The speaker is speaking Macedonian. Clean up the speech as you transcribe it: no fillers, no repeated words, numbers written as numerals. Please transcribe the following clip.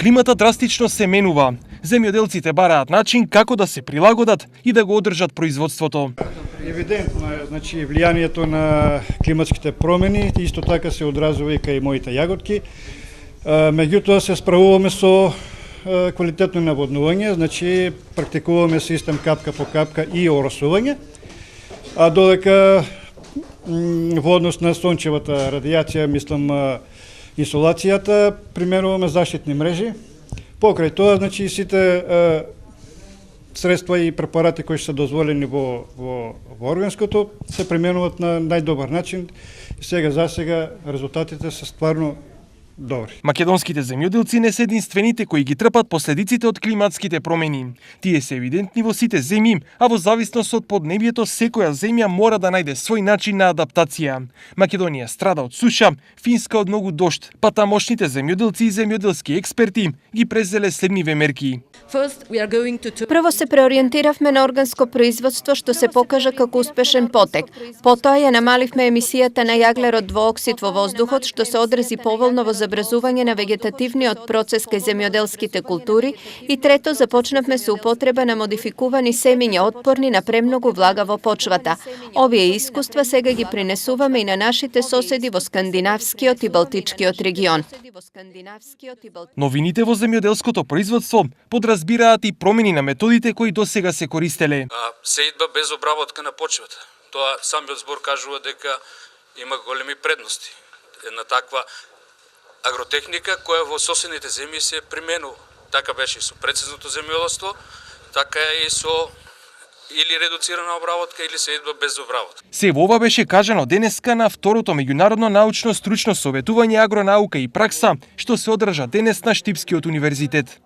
Климата драстично се менува. Земјоделците бараат начин како да се прилагодат и да го одржат производството. Евидентно е, значи, влијанието на климатските промени, исто така се одразува и кај моите јаготки. Меѓутоа се справуваме со квалитетно наводнување, значи практикуваме систем капка по капка и оросување, а додека во однос на сончевата радијација, мислам инсолацијата, применуваме заштитни мрежи. Покрај тоа, значи, сите средства и препарати кои се дозволени во органското се применуваат на најдобар начин и засега резултатите се стварно добри. Македонските земјоделци не се единствените кои ги трпат последиците од климатските промени. Тие се евидентни во сите земји, а во зависност од поднебјето секоја земја мора да најде свој начин на адаптација. Македонија страда од суша, Финска од многу дожд, па тамошните земјоделци и земјоделски експерти ги презеле следниве мерки. Прво се преориентиравме на органско производство што се покажа како успешен потек. Потоа ја намаливме емисијата на јаглерод двооксид во воздухот што се одрази поволно во забрзување на вегетативниот процес кај земјоделските култури и трето започнавме со употреба на модификувани семиња отпорни на премногу влага во почвата. Овие искуства сега ги принесуваме и на нашите соседи во скандинавскиот и балтичкиот регион. Новините во земјоделското производство подразбираат и промени на методите кои досега се користеле. Сеидба без обработка на почвата. Тоа самиот збор кажува дека има големи предности. Една таква агротехника која во соседните земји се применува. Така беше и со прецизното земјоделство, така и со или редуцирана обработка или сеидба без обработка. Се ова беше кажано денеска на второто меѓународно научно стручно советување агронаука и пракса што се одржа денес на Штипскиот универзитет.